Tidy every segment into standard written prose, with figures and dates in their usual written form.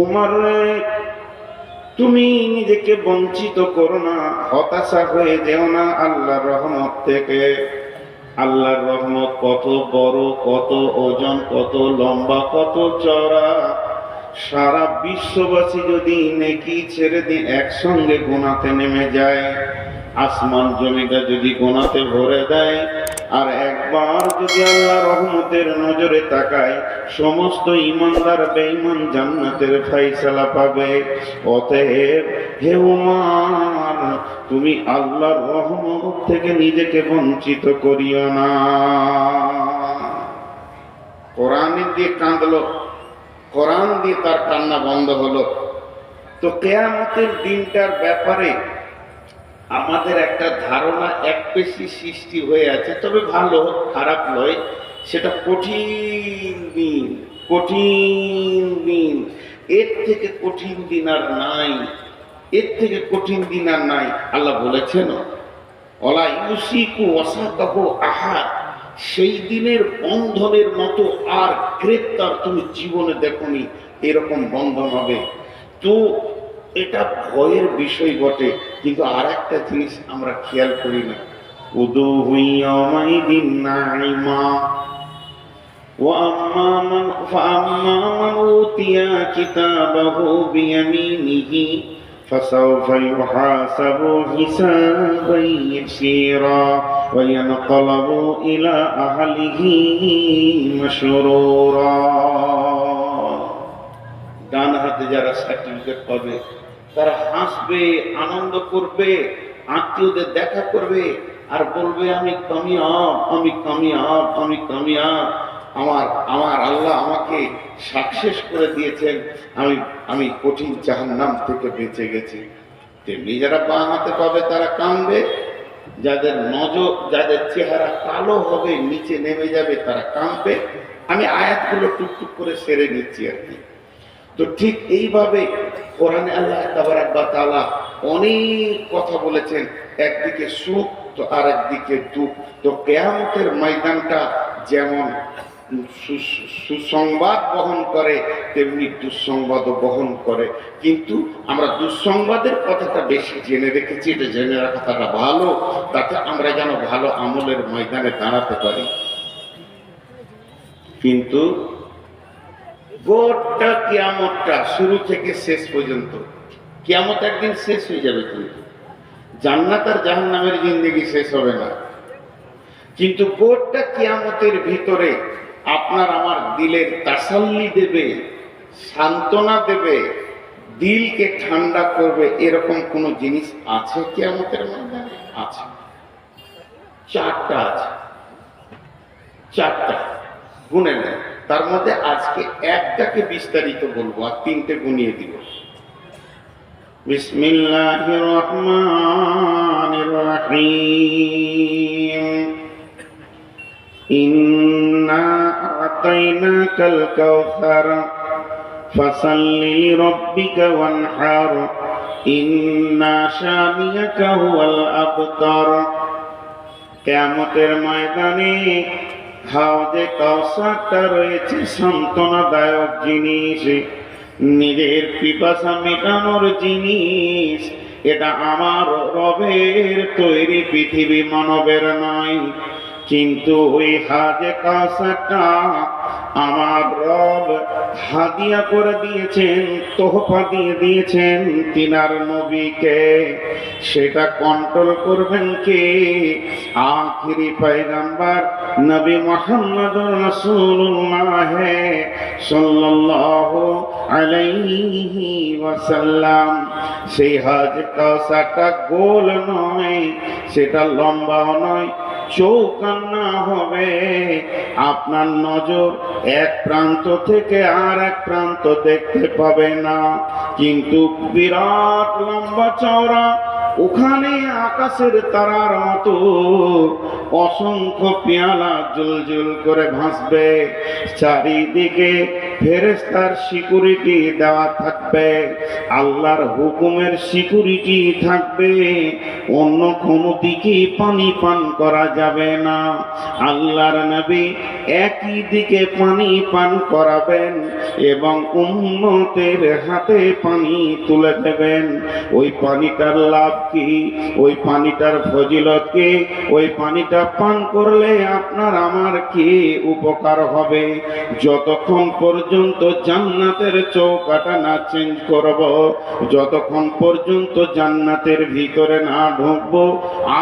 উমর, তুমি নিজেকে বঞ্চিত করো না, হতাশা হয়ে যেও না আল্লাহর রহমত থেকে। আল্লাহর রহমত কত বড়, কত ওজন, কত লম্বা, কত চওড়া। সারা বিশ্ববাসী যদি নেকি ছেড়ে দিয়ে একসঙ্গে গোনাতে নেমে যায়, আসমান জমিটা যদি গোনাতে ভরে দেয়, আর একবার যদি আল্লাহ রহমতের নজরে তাকায়, সমস্ত ইমানদার বেঈমান জান্নাতের ফায়সালা পাবে। অতএব হে উমর, তুমি আল্লাহর রহমত থেকে নিজেকে বঞ্চিত করিও না। কোরআন দিয়ে কাঁদলো, কোরআন দিয়ে তার কান্না বন্ধ হলো। তো কিয়ামতের দিনটার ব্যাপারে আমাদের একটা ধারণা এক পেশি সৃষ্টি হয়ে আছে, তবে ভালো, খারাপ নয়। সেটা কঠিন দিন, কঠিন দিন। এর থেকে কঠিন দিন আর নাই, এর থেকে কঠিন দিন আর নাই। আল্লাহ বলেছেন, ওয়ালা ইউসিকু ওয়াসাকাহু আহাদ, সেই দিনের বন্ধনের মতো আর গ্রেপ্তার তুমি জীবনে দেখোনি, এরকম বন্ধন হবে। তো এটা ভয়ের বিষয় বটে, কিন্তু আর একটা জিনিস আমরা খেয়াল করি না। উদুহু ইয়াওমাইদিন নাঈমা وأما من أوتي كتابه بيمينه فسوف يحاسب حسابا يسيرا وينقلب إلى أهله مسرورا। ডান হাতে যারা সার্টিফিকেট পাবে তারা হাসবে, আনন্দ করবে, আত্মীয়দের দেখা করবে আর বলবে, আমি কামিয়াব, আমি কামিয়াব, আমি কামিয়াব। আমার আল্লাহ আমাকে সাকসেস করে দিয়েছেন, আমি কঠিন জাহান্নাম থেকে বেঁচে গেছি। তেমনি যারা বাঁ হাতে পাবে তারা কাঁদবে, যাদের নজর, যাদের চেহারা কালো হবে, নিচে নেমে যাবে, তারা কাঁদবে। আমি আয়াতগুলো টুকটুক করে সেরে নিচ্ছি আর কি। তো ঠিক এইভাবে কোরআনে আল্লাহ তাবারাক ওয়া তাআলা অনেক কথা বলেছেন, একদিকে সুখ তো আর একদিকে দুঃখ। তো কিয়ামতের ময়দানটা যেমন সুসংবাদ বহন করে, তেমনি দুঃসংবাদও বহন করে। কিন্তু আমরা দুঃসংবাদের কথাটা বেশি জেনে রেখেছি, এটা জেনে রাখাটা ভালো, তাতে আমরা যেন ভালো আমলের ময়দানে দাঁড়াতে পারি। কিন্তু গোটা কিয়ামতটা শুরু থেকে শেষ পর্যন্ত, কিয়ামত একদিন শেষ হয়ে যাবে, কিন্তু জান্নাত আর জাহান্নামের জিন্দেগি শেষ হবে না। কিন্তু গোটা কিয়ামতের ভিতরে আপনার আমার দিলের তাসাল্লি দেবে, সান্ত্বনা দেবে, দিলকে ঠান্ডা করবে, এরকম কোন জিনিস আছে কিয়ামতের ময়দানে? আছে, চারটা আছে, চারটা গুনে নেন। তার মধ্যে আজকে একটাকে বিস্তারিত বলবো আর তিনটে গুনিয়ে দিব। বিসমিল্লাহির রহমানির রহিম। ইন্না আতাইনাকাল কাউসার ফাসাল্লি লিরাব্বিকা ওয়ানহার ইন্না শানিয়াকা হুয়াল আবতার। কিয়ামতের ময়দানে হাউজে কাউসারটা রয়েছে সান্ত্বনাদায়ক জিনিস, নিজের পিপাসা মেটানোর জিনিস। এটা আমার রবের তৈরি পৃথিবী, মানবের নয়। কিন্তু ওই হাজে কাউসারটা আমার রব হাদিয়া করে দিয়েছেন, তোহফা দিয়ে দিয়েছেন তিনার নবীকে। সেটা কন্ট্রোল করবেন কে? আখিরি পয়গম্বর নবী মুহাম্মদুর রাসূলুল্লাহ সাল্লাল্লাহু আলাইহি ওয়াসাল্লাম। সেই হাজ কাউসারটা গোল নয়, সেটা লম্বাও নয়, চৌকান্না হবে। আপনার নজর এক প্রান্ত থেকে আর এক প্রান্ত দেখতে পাবে না, কিন্তু বিরাট লম্বা চওড়া, ওখানে আকাশের তারার মতো অসংখ্য পেয়ালা জুলজুল করে ভাসবে। চারিদিকে ফেরেশতার সিকিউরিটি দেওয়া থাকবে, আল্লাহর হুকুমের সিকিউরিটি থাকবে, অন্য কোনো দিকে পানি পান করা যাবে না। আল্লাহর নবী একই দিকে পানি পান করাবেন এবং উম্মতের হাতে পানি তুলে দেবেন। ওই পানিটার লাভ কি, ওই পানিটার ফজিলত কি, ওই পানিটা পান করলে আপনার আমার কি উপকার হবে? যতক্ষণ পর্যন্ত জান্নাতের চৌকাটা না চেঞ্জ করব, যতক্ষণ পর্যন্ত জান্নাতের ভিতরে না ঢুকবো,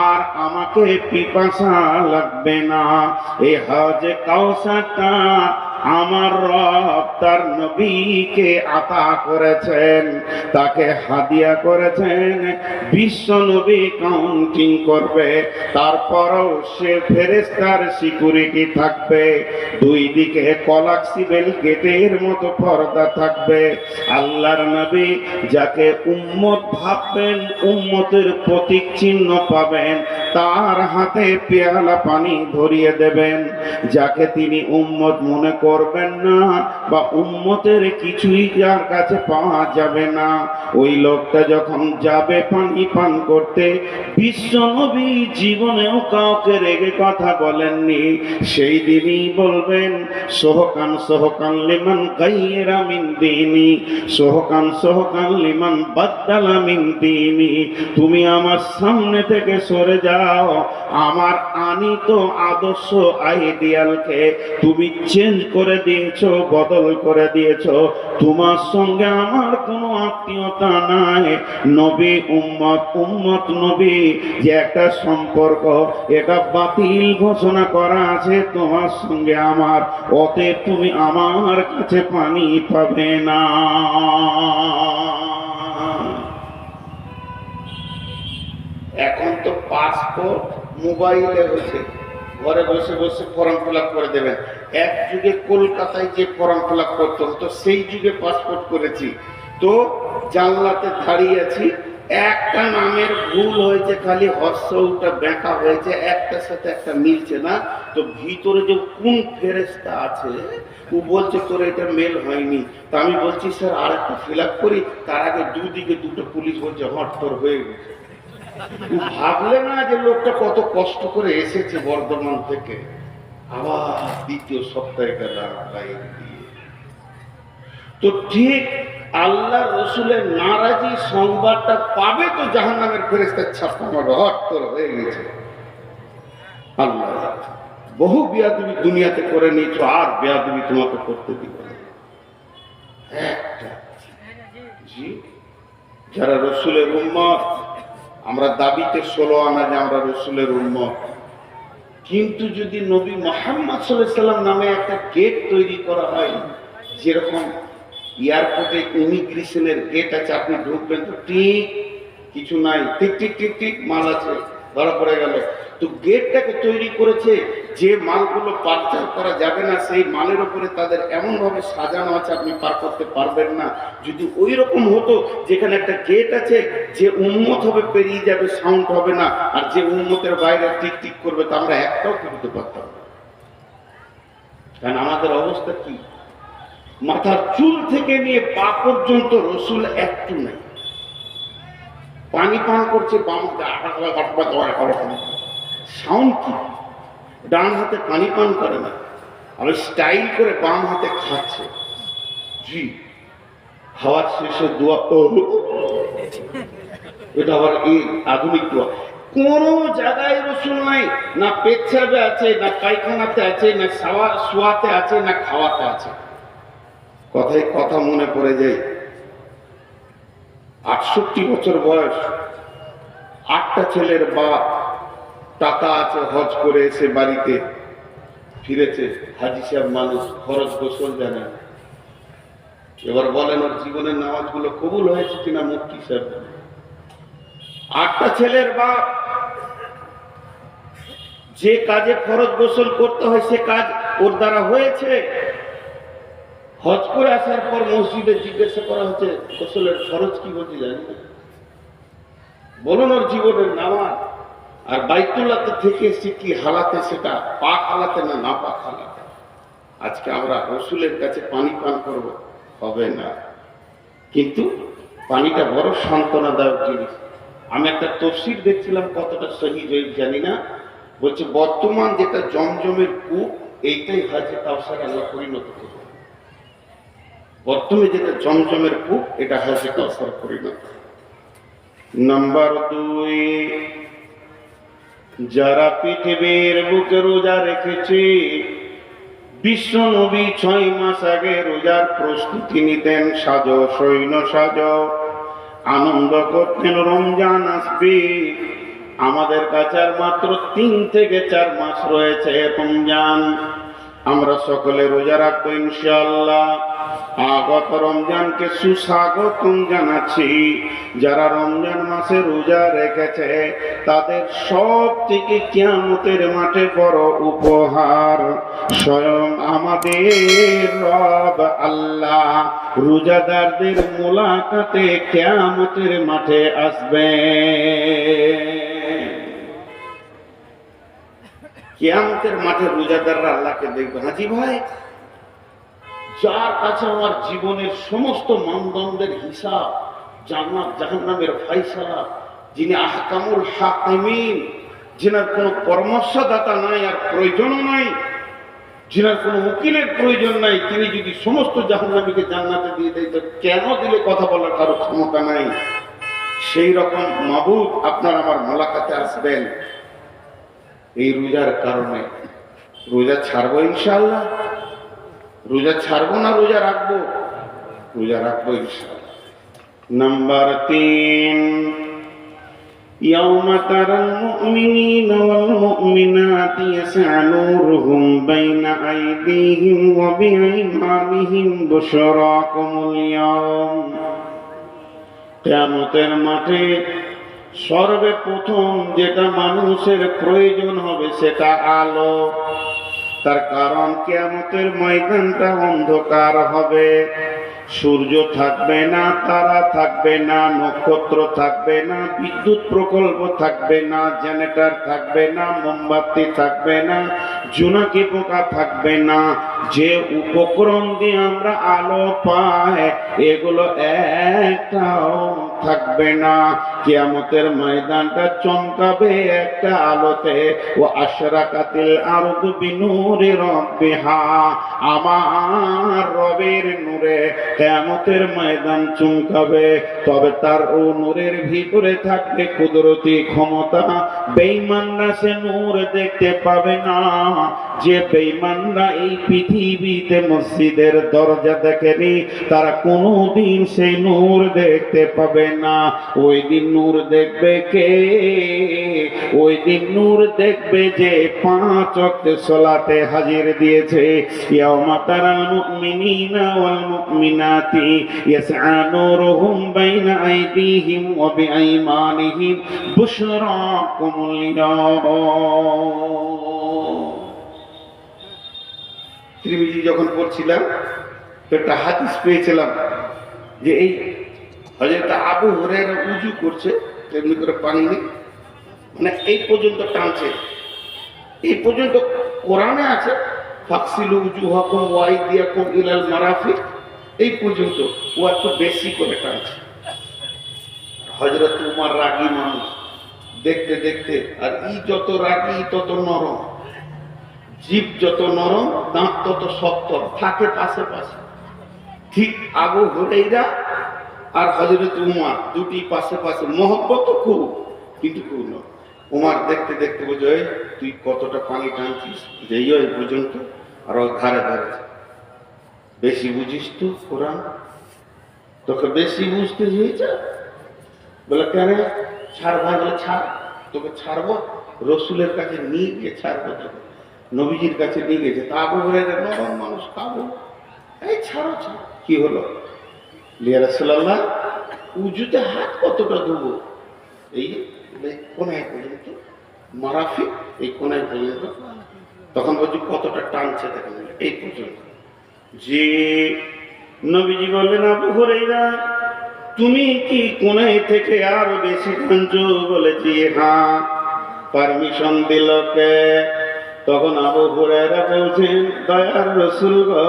আর আমাকে পিপাসা লাগবে না। এই হাউজে কাউসারটা আমার রব তার নবীকে আতা করেছেন, তাকে হাদিয়া করেছেন। বিশ্ব নবী কাউন্টিং করবে, তারপরও সে ফেরেশতার সিকিউরিটি থাকবে। দুই দিকে কলাক্সিবেল গেটের মতো পর্দা থাকবে। আল্লাহর নবী যাকে উম্মত ভাববেন, উম্মতের প্রতীক চিহ্ন পাবেন, তার হাতে পেয়ালা পানি ধরিয়ে দেবেন। যাকে তিনি উম্মত মনে করবেন না বা উম্মতের কিছুই যার কাছে পাওয়া যাবে না, ওই লোকটা যখন যাবে পানি পান করতে, বিশ্ব নবী জীবনেও কাউকে রেগে কথা বলেননি। সেই দিনই বলবেন, সোহকান সোহকান লিমান গায়রা মিন দীনি, সোহকান সোহকান লিমান বাদদালা মিন দীনি। তুমি আমার সামনে থেকে সরে যাও, আমার আনিত আদর্শ আইডিয়ালকে তুমি চেঞ্জ করে দিয়েছো, বদল করে দিয়েছো। তোমার সঙ্গে আমার কোনো আত্মীয়তা নাই। নবী উম্মত, উম্মত নবী যে একটা সম্পর্ক, এটা বাতিল ঘোষণা করা আছে তোমার সঙ্গে আমার। অতএব তুমি আমার কাছে পানি পাবে না। এখন তো পাসপোর্ট মোবাইলে হয়েছে, ঘরে বসে বসে ফর্ম ফিল আপ করে দেবেন। এক যুগে কলকাতায় যে ফর্ম ফিল আপ করতে হতো, সেই যুগে পাসপোর্ট করেছি। তো জানলাতে দাঁড়িয়ে আছি, একটা নামের ভুল হয়েছে, খালি হর্ষটা ব্যাঁকা হয়েছে, একটার সাথে একটা মিলছে না। তো ভিতরে যে কোন ফেরেশতা আছে, ও বলছে তোর এটা মেল হয়নি। তা আমি বলছি স্যার আর একটা ফিল আপ করি। তার আগে দুদিকে দুটো পুলিশ বলছে হট তোর হয়ে গেছে। ভাবলে না যে লোকটা কত কষ্ট করে এসেছে বর্ধমান থেকে, আবার দ্বিতীয় সপ্তাহে গেলাম লাইন দিয়ে। তো ঠিক আল্লাহ রসুলের নারাজি সংবাদটা পাবে তো জাহান্নামের ফেরেশতার ছাপ্পা মারবে, হট তোর হয়ে গেছে। আল্লাহ বহু বেয়াদবি দুনিয়াতে করে নিয়েছো, আর বেয়াদবি তোমাকে করতে দিবে না। একটা জি, যারা রসুলের উম্মত, আমরা দাবিতে 16 আনা যে আমরা রসুলের উম্মত, কিন্তু যদি নবী মুহাম্মদ সাল্লাল্লাহু আলাইহি সাল্লাম নামে একটা গেট তৈরি করা হয়, যেরকম এয়ারপোর্টে ইমিগ্রেশনের গেট আছে, আপনি ঢুকবেন তো ঠিক কিছু নাই, টিক টিক টিক টিক মাল আছে, ধরা পড়ে গেল। তো গেটটাকে তৈরি করেছে যে মালগুলো পারচার করা যাবে না, সেই মালের উপরে তাদের এমন ভাবে সাজানো আছে আপনি পার করতে পারবেন না। যদি ওই রকম হতো যেখানে একটা গেট আছে, যে উম্মত হবে পেরিয়ে যাবে, সাউন্ড হবে না, আর যে উম্মতের বাইরে টিক টিক করবে, তা আমরা একটাও করতে পারতাম না। কারণ আমাদের অবস্থা কি, মাথার চুল থেকে নিয়ে পা পর্যন্ত রসুল একটু নাই। পানি পান করছে বাম সাউন্ড কি, ডান হাতে পানি পান করে না, আর স্টাইল করে বাম হাতে খাচ্ছে। জি, খাওয়ার শেষে দোয়া, এটা আবার এই আধুনিক দোয়া। কোন জায়গায় রসুল নাই, না পেচ্ছাবে আছে, না পায়খানাতে আছে, না শোয়াতে আছে, না খাওয়াতে আছে। কথায় কথা মনে পড়ে যায়, 68 বছর বয়স, 8টা ছেলের বাপ, টাকা আছে, হজ করে এসে বাড়িতে ফিরেছে, হাজি সাহেব মানুষ, ফরজ গোসল জানেন। এবার বলেন ওর জীবনের নামাজগুলো কবুল হয়েছে কিনা মুফতি সাহেব। 8টা ছেলের বাপ, যে কাজে ফরজ গোসল করতে হয় সে কাজ ওর দ্বারা হয়েছে। হজ করে আসার পর মসজিদে জিজ্ঞাসা করা হচ্ছে গোসলের ফরজ কি বলতে জানি না, বলুন ওর জীবনের নামাজ। আর বাইতুল্লাহ থেকে এসে কি হালাতে, সেটা পাক হালাতে না না পাক হালাতে। আজকে আমরা রসুলের কাছে পানি পান করব, হবে না। কিন্তু পানিটা বড় সান্ত্বনাদায়ক জিনিস। আমি একটা তফসির দেখছিলাম, কতটা সহি জয়ীফ জানি না, বলছে বর্তমান যেটা জমজমের কূপ, এইটাই হাজে কাউসার আল্লাহ পরিণত করবে। বর্তমানে যেটা জমজমের কূপ, এটা হাজে কাউসার পরিণত। নাম্বার 2, যারা পৃথিবীর বুকে রোজা রেখেছে, বিশ্ব নবী 6 মাস আগে রোজার প্রস্তুতি নিতেন, সাজো সৈন্য সাজো, আনন্দ করতেন রমজান আসবে। আমাদের কাছে আর মাত্র 3 থেকে 4 মাস রয়েছে রমজান, আমরা সকলে রোজা রাখবো ইনশাআল্লাহ। আগত রমজানকে সুস্বাগতম জানাচ্ছি। যারা রমজান মাসে রোজা রেখেছে তাদের সব থেকে কিয়ামতের মাঠে বড় উপহার স্বয়ং আমাদের রব আল্লাহ রোজাদারদের মুলাকাতে কিয়ামতের মাঠে আসবে। কিয়ামতের মাঠে রোজাদাররা আল্লাহকে দেখবে। হাজি ভাই, যার কাছে আমার জীবনের সমস্ত মানদণ্ডের হিসাব, জান্নাত জাহান্নামের ফায়সালা, যিনি আহকামুল হাকিমিন, যিনার কোনো পরামর্শদাতা নাই আর প্রয়োজনও নাই, যিনার কোনো উকিলের প্রয়োজন নাই, তিনি যদি সমস্ত জাহান্নামীকে জান্নাতে দিয়ে দেয় তো কেন দিলে কথা বলার কারো ক্ষমতা নাই। সেই রকম মাবুদ আপনার আমার মোলাকাতে আসবেন এই রোজার কারণে। রোজা ছাড়বো ইনশাআল্লাহ, রোজা ছাড়বো না রোজা রাখবো? রোজা রাখবো ইনশাআল্লাহ। নাম্বার 3, يوم ترى المؤمنين والمؤمنات يسعى نورهم بين أيديهم وبأيمانهم بشراكم اليوم। কিয়ামতের মাঠে সর্বপ্রথম যেটা মানুষের প্রয়োজন হবে সেটা আলো। তার কারণ কিয়ামতের ময়দানটা অন্ধকার হবে, সূর্য থাকবে না, তারা থাকবে না, নক্ষত্র থাকবে না, বিদ্যুৎ প্রকল্প থাকবে না, জেনারেটর থাকবে না, মোমবাতি থাকবে না, জোনাকি পোকা থাকবে না। যে উপকরণ দিয়ে আমরা আলো পাই এগুলো একটাও থাকবে না। কিয়ামতের ময়দানটা চমকাবে একটা আলোতে। ও আশরাকাতিল আরদু বিনূরি রাব্বিহা, আমার রবের নূরে কিয়ামতের ময়দান চমকাবে। তবে তার ও নূরের ভিতরে থাকবে কুদরতি ক্ষমতা। বেঈমানরা সে নূর দেখতে পাবে না। যে বেঈমানরা এই পৃথিবীতে মসজিদের দরজা দেখেনি তারা কোনোদিন সেই নূর দেখতে পাবে না। ওই দিন নূর দেখবে কে? ওই দিন নূর দেখবে যে 5 ওয়াক্ত সালাতে হাজির দিয়েছে। ইয়াউমা তারাল মুমিনিনা ওয়াল মুমিনাতি ইয়াসআ নূরুহুম বাইনা আইদিহিম ওয়া বিআইমানিহিম বুশরাকুমুল ইয়াওম। তিরমিজি যখন পড়ছিলাম তো একটা হাদিস পেয়েছিলাম যে এই হযরত আবু হুরায়রা উযু করছে, তেমনি করে পানি নেই, মানে এই পর্যন্ত টানছে। এই পর্যন্ত কোরআনে আছে ফাকসিলু উজুহাকুম ওয়া আইদিয়াকুম ইলাল মারাফিক, এই পর্যন্ত ও একটু বেশি করে টানছে। হযরত উমর রাগী মানুষ, দেখতে দেখতে, আর ই যত রাগী তত নরম, জীব যত নরম দাঁত তত শক্ত থাকে পাশে পাশে। ঠিক আবু হুরায়রা আর হযরত উমর দুটি পাশে পাশে, মহব্বত খুব, কিন্তু খুব নয়। উমর দেখতে দেখতে বলছে, তুই কতটা পানি টানছিস, যেই এই পর্যন্ত, আর ওর ধারে ধারে, বেশি বুঝিস তো কোরআন, তোকে বেশি বুঝতে হয়েছে। বলে কেন? ছাড় ভাই। বলে ছাড়, তোকে ছাড়বো, রসুলের কাছে নিয়ে গিয়ে ছাড়বো তোকে। নবীজির কাছে নিয়ে গেছে, তা আবু হুরায়রা নরম মানুষ, খাবো, এই ছাড়ো ছাড়ো। কি হলো? ইয়া রাসূলুল্লাহ, উজুতে হাত কতটা ধোবো? এই কোনায় পর্যন্ত, মারাফিক এই কোনায় পর্যন্ত। তখন বলছি কতটা টানছে দেখেন, এই পর্যন্ত। যে নবীজি বললেন, আবু হুরায়রা তুমি কি কোনায় থেকে আরো বেশি টানছো? বলেছি হ্যাঁ। পারমিশন দিল কে? তখন আবু হুরায়রা বলছেন, দয়ার রাসূল গো,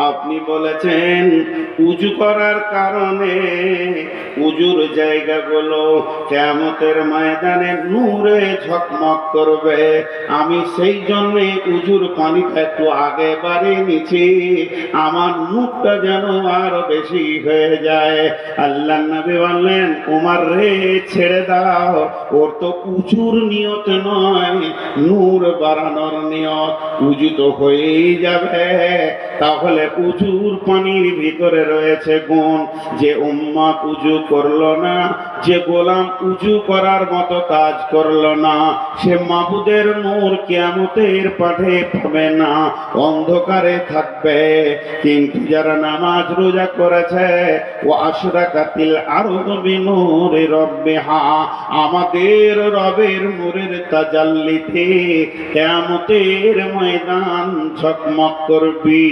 আপনি বলেছেন উযু করার কারণে উযুর জায়গাগুলো কিয়ামতের ময়দানে নূরে ঝকমক করবে। আমি সেই জন্যে উযুর পানিটা একটু আগে বাড়িয়ে নিচ্ছি, আমার মুখটা যেন আরো বেশি হয়ে যায়। আল্লাহ নবী বললেন, উমর রে ছেড়ে দাও, ওর তো উযুর নিয়ত নয়, নূর বাড়ানোর নিয়ত। উযু তো হয়েই যাবে। তাহলে উযুর পানির ভিতরে রয়েছে গুণ। যে উম্মত উযু করলো না, যে গোলাম উযু করার মতো কাজ করলো না, সে মাবুদের নূর কিয়ামতের পাঠে পাবে না, অন্ধকারে থাকবে। কিন্তু যারা নামাজ রোজা করেছে, ও আশরাকাতিল আরদু বিনূরি রাব্বিহা, আমাদের রবের নূরের তাজাল্লিতে কিয়ামতের ময়দান ঝকমক করবে।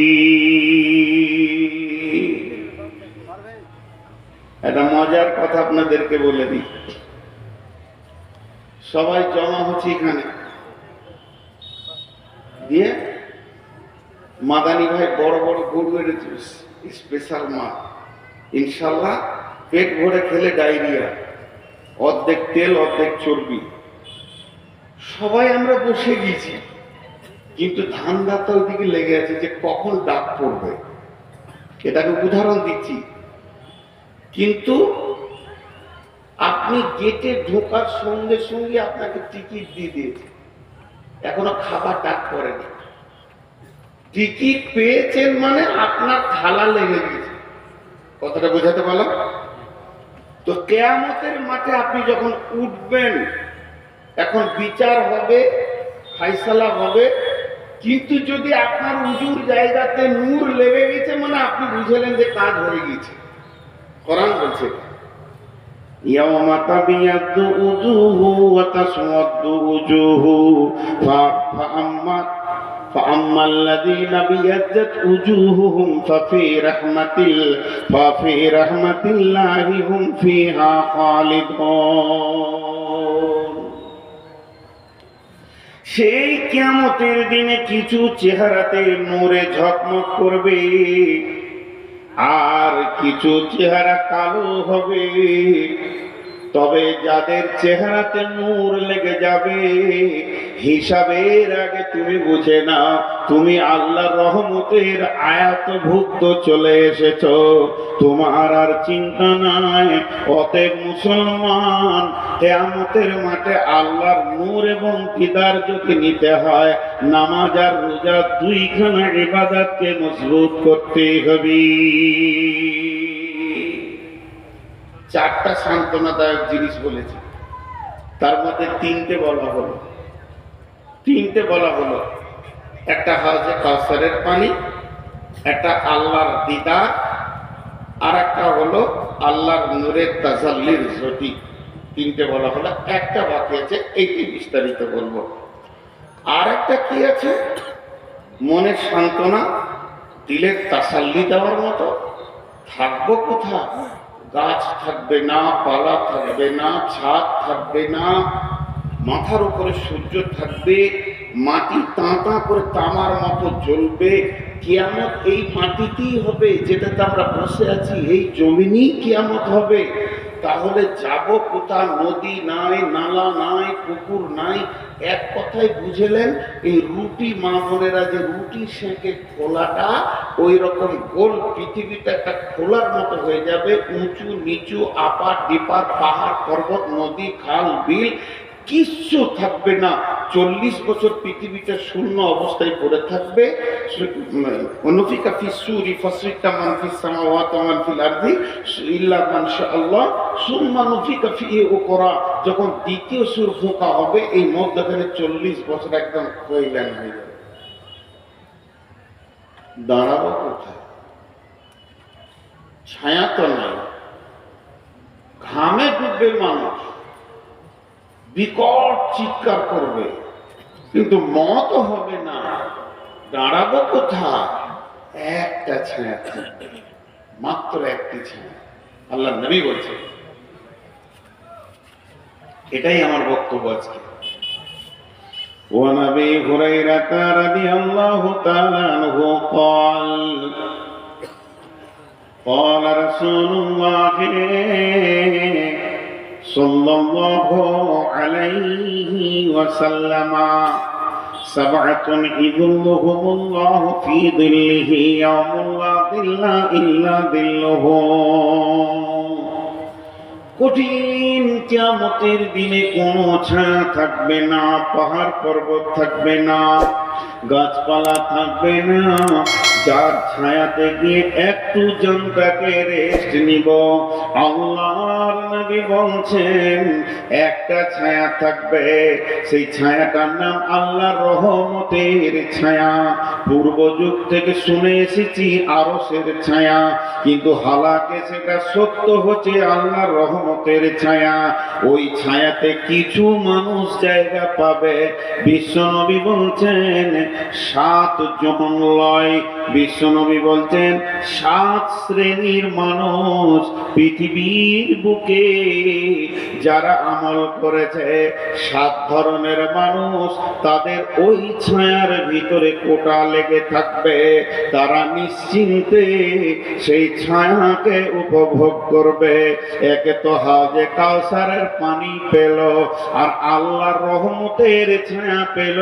একটা মজার কথা আপনাদেরকে বলে দিই। সবাই জমা হচ্ছে এখানে, দিয়ে মাদানী ভাই বড় বড় গরু এনেছে, স্পেশাল মাছ, ইনশাল্লাহ পেট ভরে খেলে ডায়রিয়া, অর্ধেক তেল অর্ধেক চর্বি। সবাই আমরা বসে গিয়েছি, কিন্তু ধান্দা তো ওইদিকে লেগে আছে যে কখন ডাক পড়বে। এটাকে উদাহরণ দিচ্ছি। কিন্তু আপনি গেটে ঢোকার সঙ্গে সঙ্গে আপনাকে টিকিট দিয়ে দিয়েছে, এখনো খাবার ডাক পড়েনি। টিকিট পেয়েছেন মানে আপনার থালা লেগে গেছে। কথাটা বোঝাতে পারলাম? তো কিয়ামতের মাঠে আপনি যখন উঠবেন, এখন বিচার হবে, ফায়সালা হবে। কিন্তু যদি আপনার উজুর জায়গাতে নূর লেগে গেছে মানে আপনি বুঝলেন যে কাজ হয়ে গেছে। কোরআন বলছে, ইয়াওমা তাবিয়াদ্দু উজুহু ওয়া তাসওয়াদ্দু উজুহু فأما الذين ابيضت وجوههم ففي رحمة الله هم فيها خالدون। সেই কিয়ামতের দিনে কিছু চেহারাতে নূরে ঝকমক করবে, আর কিছু চেহারা কালো হবে। তবে যাদের চেহারাতে নূর লেগে যাবে, হিসাবের আগে তুমি বুঝে নাও তুমি আল্লাহর রহমতের আয়াতভুক্ত চলে এসেছো, তোমার আর চিন্তা নাই। অতএব মুসলমান, কিয়ামতের মাঠে আল্লাহর নূর এবং দিদার যদি নিতে হয়, নামাজ আর রোজা দুইখানা ইবাদতকে মজবুত করতে হবে। চারটা সান্ত্বনাদায়ক জিনিস বলেছি, তার মধ্যে তিনটে বলা হলো। একটা হাউজে কাউসারের পানি, একটা আল্লাহর দিদার, আর একটা হলো আল্লাহর নূরের তাজাল্লির জ্যোতি। তিনটে বলা হলো, একটা বাকি আছে, এইটি বিস্তারিত বলবো। আর একটা কি আছে? মনের সান্ত্বনা, দিলের তাসাল্লি দেওয়ার মতো। থাকবো কোথায়? গাছ থাকবে না, পালা থাকবে না, ছাদ থাকবে না, মাথার উপরে সূর্য থাকবে, মাটি তাঁতা করে তামার মতো জ্বলবে। কিয়ামত এই মাটিতেই হবে, যেটাতে আমরা বসে আছি, এই জমিনই কিয়ামত হবে। তাহলে যাব কোথায়? নদী নাই, নালা নাই, পুকুর নাই। এক কথায় বুঝলেন, এই রুটি মা বোনেরা যে রুটি সেঁকে খোলাটা, ওই রকম গোল পৃথিবীটা একটা খোলার মতো হয়ে যাবে। উঁচু নিচু, আপার ডিপার, পাহাড় পর্বত, নদী খাল বিল কিচ্ছু থাকবে না। 40 বছর পৃথিবীটা শূন্য অবস্থায় পড়ে থাকবে। অনুফিকা ফিসসুরি ফাসরিকা মান ফিস সামাওয়াতি ওয়া মান ফিল আরদি ইল্লা মান শাআল্লাহ সুম্মা নুফিকা ফিহি উখরা। যখন দ্বিতীয় সুর ফোঁকা হবে, এই মধ্যখানে 40 বছর একদম কইলেন হয়ে যাবে। দাঁড়াবো কোথায়? ছায়া তো নাই, ঘামে ডুববে মানুষ, বিকট চিৎকার করবে, কিন্তু মত হবে না। দাঁড়াবো কোথায়? একটা ছায়া থাকবে, মাত্র একটি ছায়া। আল্লাহ নবী বলছে। এটাই আমার বক্তব্য আজকে। وعن أبي هريرة رضي الله تعالى عنه قال قال رسول الله صلى الله عليه وسلم سبعة يظلهم الله في ظله يوم لا ظل إلا ظله কঠিন কিয়ামতের দিনে কোনো ছায়া থাকবে না, পাহাড় পর্বত থাকবে না, গাছপালা থাকবে না, যার ছায়াতে গিয়ে একটু জনতাকে রেস্ট নিব। আল্লাহর নবী বলছেন একটা ছায়া থাকবে, সেই ছায়াটার নাম আল্লাহর রহমতের ছায়া। পূর্ব যুগ থেকে শুনে এসেছি আরশের ছায়া, কিন্তু হালাকে সেটা সত্য হচ্ছে আল্লাহর রহমতের ছায়া। ওই ছায়াতে কিছু মানুষ জায়গা পাবে। বিশ্বনবী বলছেন 7 জন লয়, বিশ্বনবী বলছেন 7 শ্রেণীর মানুষ পৃথিবীর বুকে যারা আমল করেছে, 7 ধরনের মানুষ, তাদের ওই ছায়ার ভিতরে কোটা লেগে থাকবে। তারা নিশ্চিন্তে সেই ছায়াকে উপভোগ করবে। একে তো হাউজে কাউসারের পানি পেল, আর আল্লাহর রহমতের ছায়া পেল।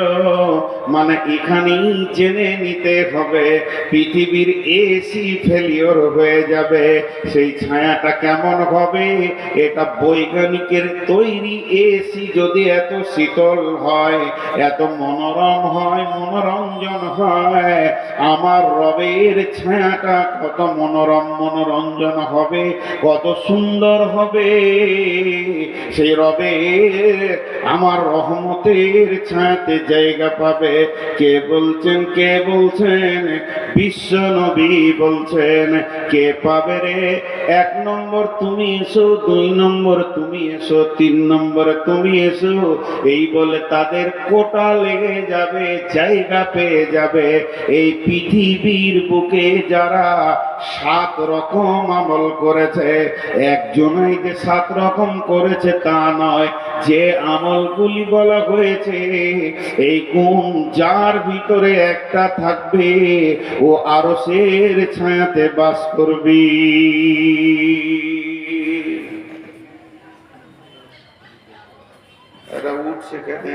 মানে এখানেই জেনে নিতে হবে পৃথিবীর এসি ফেলিওর হয়ে যাবে। সেই ছায়াটা কেমন হবে? এটা বৈজ্ঞানিকের তৈরি এসি যদি এত শীতল হয়, এত মনোরম হয়, মনোরঞ্জন হয়, আমার রবের ছায়াটা কত মনোরম মনোরঞ্জন হবে, কত সুন্দর হবে। সেই রবের আমার রহমতের ছায়াতে জায়গা পাবে। কে বলছেন? কে বলছেন? বিশ্ব নবী বলছেন। কে পাবে রে? 1 নম্বর তুমি এসো, 2 নম্বর তুমি এসো, 3 নম্বর তুমি এসো। এই বলে তাদের কোটা লেগে যাবে, জায়গা পেয়ে যাবে। এই পৃথিবীর বুকে যারা 7 রকম আমল করেছে, একজনই যে 7 রকম করেছে তা নয়। যে আমলগুলি বলা হয়েছে, এই গুণ যার ভিতরে একটা থাকবে, ও আরশের ছায়াতে বাস করবে। এটা উঠছে কেন?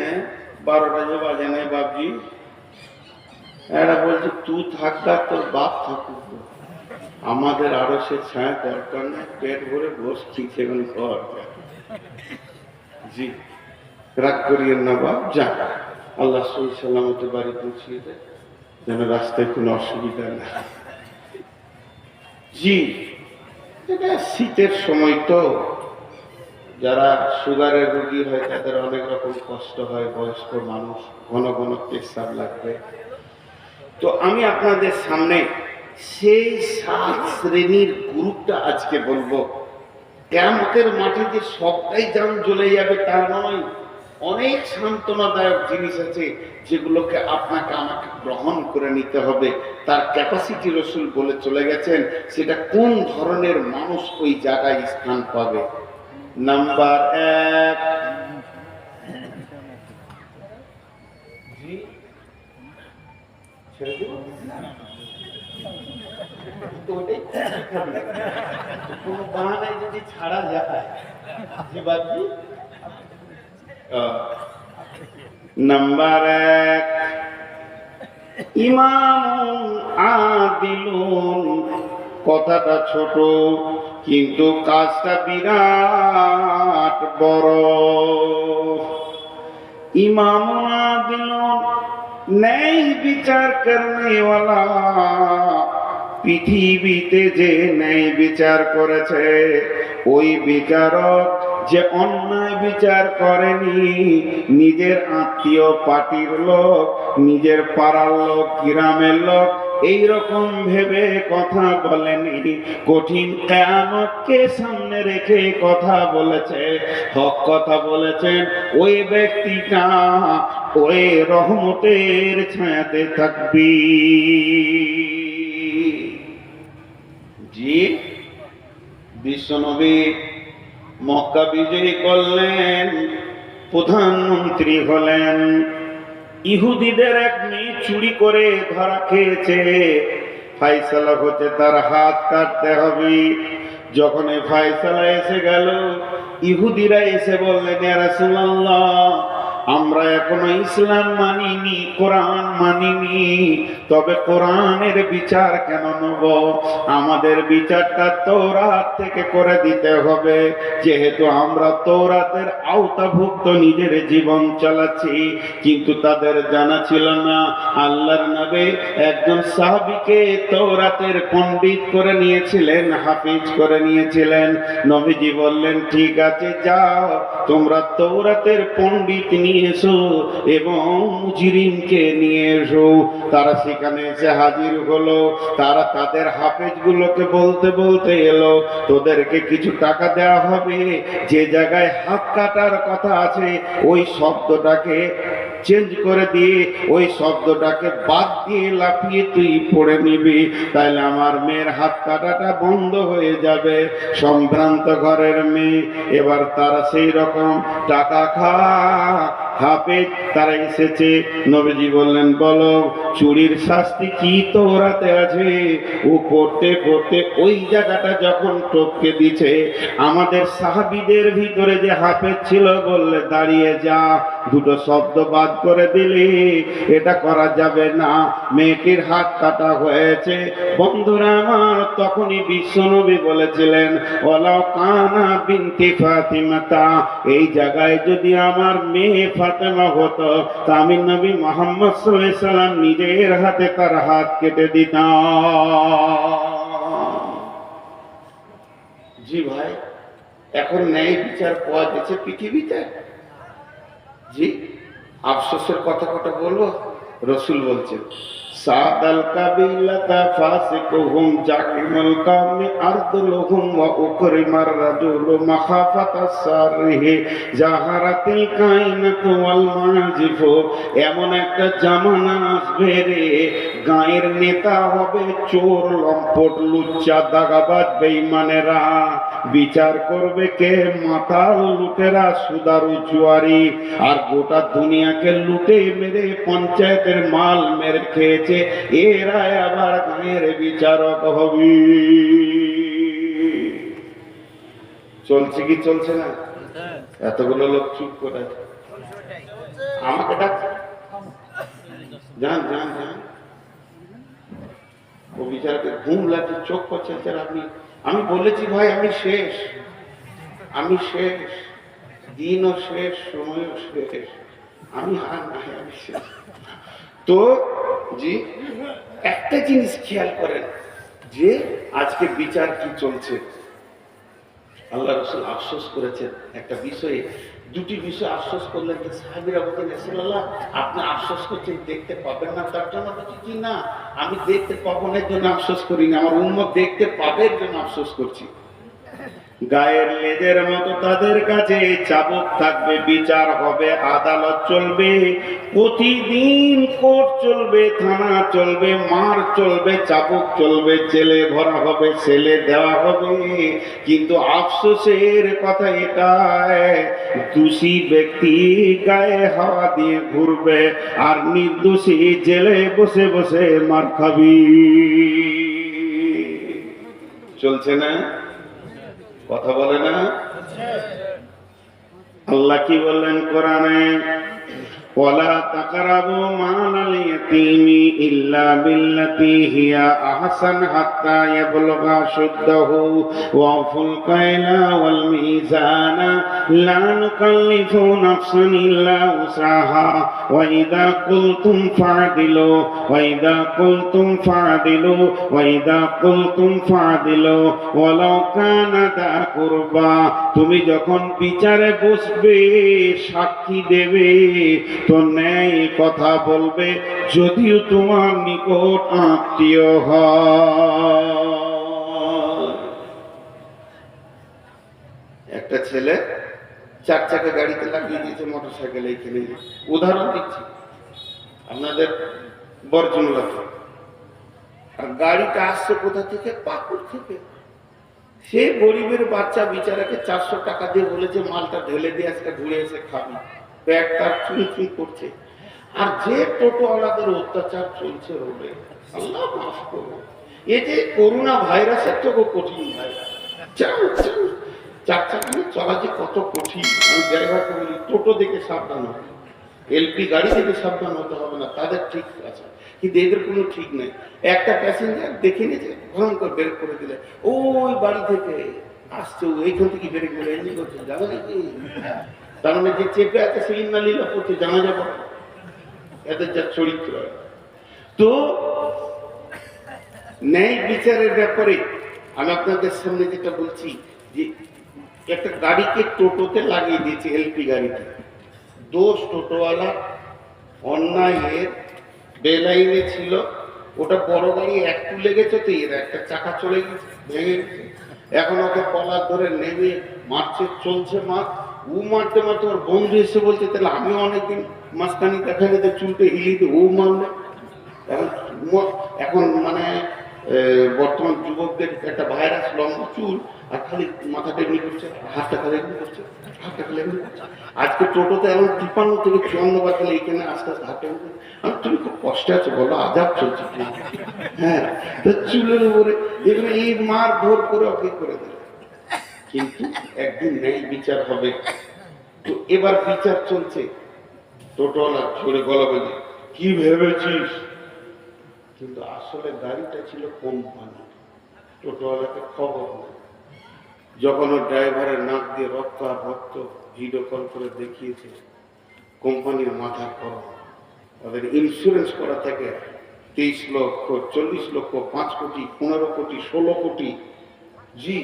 12টা যে বাজে নাই বাপজি। এরা বলছে তুই থাকবা, তোর বাপ থাকুক, আমাদের আরশের ছায়া দরকার নেই, পেট ভরে বসছি সেগুলো কর। জি, রাগ করিয়েন না বাপ, যা আল্লাহ সহি সালামতে বাড়ি পৌঁছিয়ে দেয়, যেন রাস্তায় কোনো অসুবিধা না। জি, এটা শীতের সময় তো, যারা সুগারের রোগী হয় তাদের অনেক রকম কষ্ট হয়, বয়স্ক মানুষ, ঘন ঘন পেশাব লাগবে। তো আমি আপনাদের সামনে সেই 7 শ্রেণীর গ্রুপটা আজকে বলবো। কিয়ামতের মাটিতে সবটাই জান জ্বলে যাবে তা নয়, অনেক সান্ত্বনাদায়ক জিনিস আছে যেগুলোকে আপনাকে আমাকে গ্রহণ করে নিতে হবে। তার ক্যাপাসিটি রসুল বলে চলে গেছেন, সেটা কোন ধরনের মানুষ ওই জায়গায় স্থান পাবে। নাম্বার 1, ছেড়ে দেব কোনো বাহানায় যদি ছাড়া যায়। নাম্বার 1, ইমামুন আদিলুন। কথাটা ছোট কিন্তু কাজটা বিরাট বড়। ইমামুন আদিলুন, ন্যায় বিচার করনেওয়ালা। পৃথিবীতে যে ন্যায় বিচার করেছে, ওই বিচারক যে অন্যায় বিচার করেনি, নিজের আত্মীয় পার্টির লোক, নিজের পাড়ার লোক, গ্রামের লোক এইরকম ভেবে কথা বলেনি, কঠিন কিয়ামতকে সামনে রেখে কথা বলেছে, হক কথা বলেছেন। ওই ব্যক্তিটা ওই রহমতের ছায়াতে থাকবি। জি, বিশ্বনবী মক্কা বিজয়ী করলেন, প্রধানমন্ত্রী হলেন, ইহুদিদের এক মেয়ে চুরি করে ধরা খেয়েছে, ফায়সালা হচ্ছে তার হাত কাটতে হবে। যখন এই ফায়সালা এসে গেল, ইহুদিরা এসে বললেন, ইয়া রাসূলুল্লাহ, আমরা এখনো ইসলাম মানিনি, কোরআন মানিনি, তবে কোরআনের বিচার কেন নেব? আমাদের বিচারটা তৌরাত থেকে করে দিতে হবে, যেহেতু আমরা তৌরাতের আওতাভুক্ত নিজের জীবন চালাচ্ছি। কিন্তু তাদের জানা ছিল না আল্লাহর নবী একজন সাহাবীকে তৌরাতের পণ্ডিত করে নিয়েছিলেন, হাফিজ করে নিয়েছিলেন। নবীজি বললেন, ঠিক আছে, যাও তোমরা তৌরাতের পণ্ডিত নিয়ে এসো এবং মুজরিমকে নিয়ে এসো। তারা সেখানে এসে হাজির হলো। তারা তাদের হাফেজ গুলোকে বলতে বলতে এলো, তোদেরকে কিছু টাকা দেওয়া হবে, যে জায়গায় হাত কাটার কথা আছে ওই শব্দটাকে চেঞ্জ করে দিয়ে ওই শব্দটাকে বাদ দিয়ে লাফিয়ে তুই পড়ে নিবি, তাইলে আমার মেয়ের হাত কাটাটা বন্ধ হয়ে যাবে। সম্ভ্রান্ত ঘরের মেয়ে, এবার তারা সেই রকম টাকা হাফেজ তারা এসেছে। নবীজি বললেন, বলো চুরির শাস্তি কি তৌরাতে আছে? ও পড়তে পড়তে ওই জায়গাটা যখন টপকে দিছে, আমাদের সাহাবীদের ভিতরে যে হাফেজ ছিল বললে, দাঁড়িয়ে যা, দুটো শব্দ বাদ করে দিলি, এটা করা যাবে না, মেয়েটির হাত কাটা হয়েছে। বন্ধুরা আমার, তখনই বিশ্বনবী বলেছিলেন, ওয়ালা কানা বিনতি ফাতিমাতা, এই জায়গায় যদি আমার মেয়ে ফাতেমা হতো, তা আমি নবী মুহাম্মদ সাল্লাল্লাহু আলাইহি সাল্লাম নিজের হাতে তার হাত কেটে দিতাম। জি ভাই, এখন ন্যায় বিচার পাওয়া যাচ্ছে পৃথিবীতে। জি, আফসোসের কথা বলবো, রসুল বলছেন, সাদাল কাবিলাতা ফাসিকুহুম জাকিমুল কামি আরদুলহুম ওয়া উকরিমার রাজুলু মাখাফাতাস সারহি জাহারাতিল কাইনাতু ওয়াল মাজিফু। এমন একটা জামানা আসবে রে, গায়ের নেতা হবে চোর, লম্পট, লুচ্চা, দাগাবাজ, বেঈমানেরা। বিচার করবে কে? মাতাল লুটেরা, সুদারু, জুয়ারি। আর গোটা দুনিয়াকে লুটে মেরে পঞ্চায়েতের মাল মেরে খেয়েছে, এরা আবার গায়ের বিচারক হবে। চলছে কি চলছে না? এতগুলো লোক চুপ করে আমাকে ডাকছে, যান যান যান। ও বিচারকে ঘুম লাগছে, চোখ করছে আপনি। আমি বলেছি ভাই, আমি শেষ, আমি শেষ, দিনও শেষ, সময়ও শেষ, আমি আর নাই, আমি শেষ। তো জি, একটা জিনিস খেয়াল করেন যে আজকে বিচার কি চলছে। আল্লাহ রাসূল আফসোস করেছেন একটা বিষয়ে, দুটি বিষয় আফসোস করলেন। যে সাহাবীরা বলতেন, রাসূলুল্লাহ আপনি আফসোস করছেন দেখতে পাবেন না তার জন্য? বলছি না, আমি দেখতে পাবো না এর জন্য আফসোস করি না, আমার উম্মত দেখতে পাবে এর জন্য আফসোস করছি। গায়ের লেজের মতো তাদের কাছে চাবুক থাকবে, বিচার হবে, আদালত চলবে, প্রতিদিন কোর্ট চলবে, থানা চলবে, মার চলবে, চাবুক চলবে, জেলে ভরা হবে, ছেলে দেওয়া হবে। কিন্তু আফসোসের কথা এটাই, দোষী ব্যক্তি গায়ে হাওয়া দিয়ে ঘুরবে আর নির্দোষী জেলে বসে বসে মার খাবি। চলছে না? কথা বলে না? আল্লাহ কি বললেন কোরআনে? ওয়ালা তাকরাবু মালাল ইয়াতীমি ইল্লা বিল্লাতী হিয়া আহসান হাত্তা ইয়াবলুগা শুদ্দাহু ওয়াফুল কায়লা ওয়াল মিজানা লা নুকাল্লিফু নাফসান ইল্লা উসাহা ওয়া ইযা কুলতুম ফা'দিলু ওয়া ইযা কুলতুম ফা'দিলু ওয়া ইযা কুলতুম ফা'দিলু ওয়ালাউ কানা দা কুরবা। তুমি যখন বিচারে বসবে, সাক্ষী দেবে, তো ন্যায় কথা বলবে, যদিও তোমার নিকট আত্মীয় হয়। একটা ছেলে 4 চাকা গাড়িতে লাগিয়ে দিয়েছে মোটর সাইকেল, এইখানে উদাহরণ দিচ্ছি আপনাদের বর্জনলাতে। আর গাড়িটা আসছে কোথা থেকে? পাকুড় থেকে। সে গরিবের বাচ্চা বিচারাকে 400 টাকা দিয়ে বলেছে মালটা ঢেলে দিয়ে আজকে ঘুরে এসে খাবি। ব্যাগ তার চুন চুন করছে। আর যে টোটোওয়ালাদের অত্যাচার চলছে রোডে, আল্লাহ মাফ করবে। এই যে করোনা ভাইরাসের থেকেও কঠিন ভাইরাস। চার চাকা নিয়ে চলা যে কত কঠিন। আমি ড্রাইভারকে বলি টোটো দেখে সাবধান হবে, এলপি গাড়ি থেকে সাবধান হতে হবে না, তাদের ঠিক আছে, কিন্তু এদের কোনো ঠিক নেই। একটা প্যাসেঞ্জার দেখে নিয়েছে, ভয়ঙ্কর ব্রেক করে দিলে, ওই বাড়ি থেকে আসছে, এইখান থেকে ব্রেক করে এমনি করছে, যাবে নাকি? তার মানে যে চেপে আছে সেই না লীলা করছে, জানা যাবে এদের যা চরিত্র। তো ন্যায় বিচারের ব্যাপারে আমি আপনাদের সামনে যেটা বলছি, যে একটা গাড়িকে টোটোতে লাগিয়ে দিয়েছে, এলপি গাড়িতে। দোষ টোটোওয়ালা, অন্যায়ের বেলাইনে ছিল। ওটা বড় গাড়ি একটু লেগেছে, তো এর একটা চাকা চলে গেছে, ভেঙে গেছে। এখন ওকে কলার ধরে নেমে মারছে, চলছে মার। ও মারতে মারতে ওর বন্ধু এসে বলছে, তাহলে আমিও অনেকদিন মাঝখানি দেখা যেতে চুলতে হিলিতে, ও মারলে। এখন মানে বর্তমান যুবকদের একটা ভাইরাস, লম্বা চুল আর খালি মাথাটা এমনি করছে, হাতটা খালি এমনি করছে, হাতটা খালি এমনি করছে। আজকে টোটোতে এমন 53 থেকে 54 বার গেলে এইখানে আস্তে আস্তে হাঁটে। আমি তুমি খুব কষ্টে আছো বলো, আজাব চলছে। হ্যাঁ, তো চুলের উপরে এগুলো এই মার ভোর করে ওকে করে দিল। কিন্তু একদিন ন্যায় বিচার হবে। তো এবার বিচার চলছে। টোটোওয়ালা ঝরে গলা বেঁধে, কি ভেবেছিস? কিন্তু আসলে গাড়িটা ছিল কোম্পানি, টোটোওয়ালাকে খবর নেই। যখন ওর ড্রাইভারের নাক দিয়ে রক্ত আর রক্ত ভিডিও কল করে দেখিয়েছে, কোম্পানির মাথা গরম। তাদের ইন্স্যুরেন্স করা থেকে 23 লক্ষ, 40 লক্ষ, 5 কোটি, 15 কোটি, 16 কোটি। জি,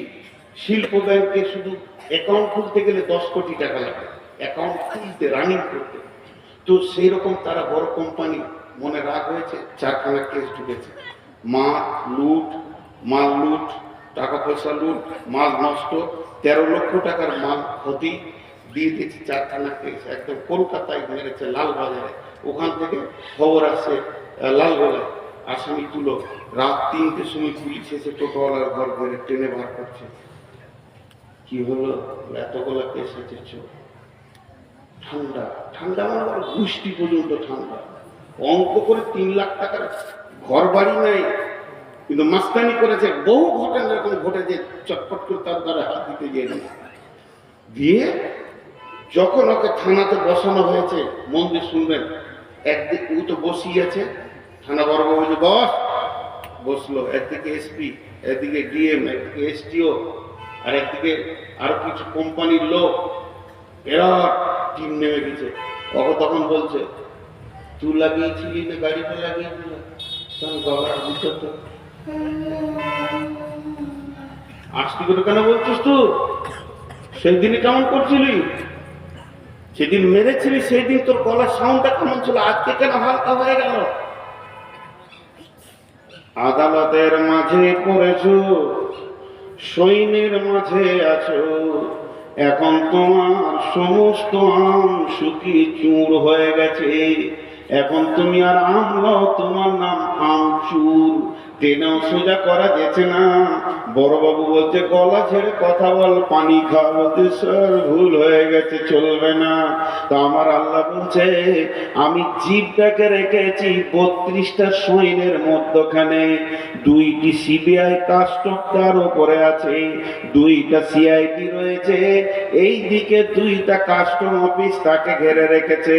শিল্প ব্যাংকে শুধু অ্যাকাউন্ট খুলতে গেলে 10 কোটি টাকা লাগে, অ্যাকাউন্ট খুলতে, রানিং করতে। তো সেই রকম তারা বড় কোম্পানি, মনে রাগ হয়েছে, 4খানা কেস ঢুকেছে। মাল লুট, টাকা পয়সা লুট, মাল নষ্ট, 13 লক্ষ টাকার মাল ক্ষতি দিয়ে দিয়েছে, 4খানা কেস। একদম কলকাতায় মেরেছে, লালবাজারে। ওখান থেকে খবর আসে লালগোলায়, আসামি তুলো। রাত 3টের সময় পুলিশ এসে টোটোওয়ালার ঘর ঘরে টেনে বার করছে। কি হলো? এতগুলা কেস আছে। ঠান্ডা ঠান্ডা মানে গোষ্ঠী পর্যন্ত ঠান্ডা। অঙ্ক করে 3 লাখ টাকার ঘর বাড়ি নাই, কিন্তু মাস্তানি করেছে। বহু ঘটনা এরকম ঘটেছে, চটপট করে তার দ্বারা হাত দিতে গিয়ে দিয়ে যখন ওকে থানাতে বসানো হয়েছে, মন দিয়ে শুনবেন। একদিকে ও তো বসিয়ে আছে, থানা বড় বলছে বস, বসলো। একদিকে এসপি, একদিকে ডিএম, একদিকে এসটিও, আর একদিকে আরো কিছু কোম্পানির লোক। এরা টিম নেমে গেছে। তখন বলছে, তুই লাগিয়েছিলি না গাড়িটা লাগিয়েছিল? তখন গলার ভিতর তো আজকে করে কেন বলছিস? তুই সেই দিনই কেমন করছিলি? সেদিন মেরেছিলি, সেই দিন তোর গলার সাউন্ডটা কেমন ছিল, আজকে কেন হালকা হয়ে গেল? আদালতের মাঝে পড়েছো, সৈন্যের মাঝে আছো, এখন তোমার সমস্ত আম শুকিয়ে চুর হয়ে গেছে। এখন তুমি আর আমরাও, তোমার নাম আমচুর। টেনেও সোজা করা যেছে না। বড়বাবু বলছে গলা ছেড়ে কথা বল, পানি খা। বলছে স্যার ভুল হয়ে গেছে, চলবে না। তো আমার আল্লাহ বলছে, আমি জিভটাকে রেখেছি 32টা সৈন্যের মধ্যখানে। 2টি সিবিআই কাস্টম তার উপরে আছে, 2টা সিআইডি রয়েছে, এই দিকে 2টা কাস্টম অফিস তাকে ঘিরে রেখেছে।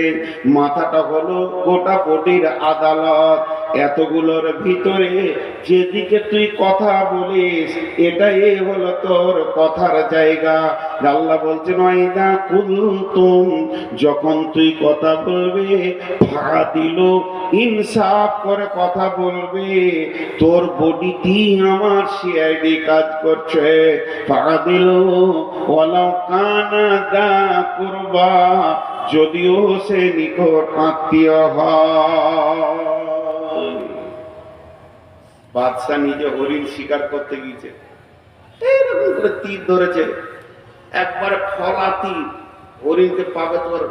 মাথাটা হলো গোটা বডির আদালত। এতগুলোর ভিতরে যেদিকে তুই কথা বলিস, এটাই হলো তোর কথার জায়গা। আল্লাহ বলছে নয়দা কুনতুম, যখন তুই কথা বলবে, ভাড়া দিল, ইনসাফ করে কথা বলবে। তোর বডিটি আমার সিআইডি কাজ করছে। ভাড়া দিল ওয়ালাউ কানা দা কুরবা, যদিও সে নিকট আত্মীয় হয়। বাদশাহ নিজে হরিণ শিকার করতে গিয়েছে, এরকম করে তীর ধরেছে, একবারে ফলা তীর। হরিণকে পাবে তোর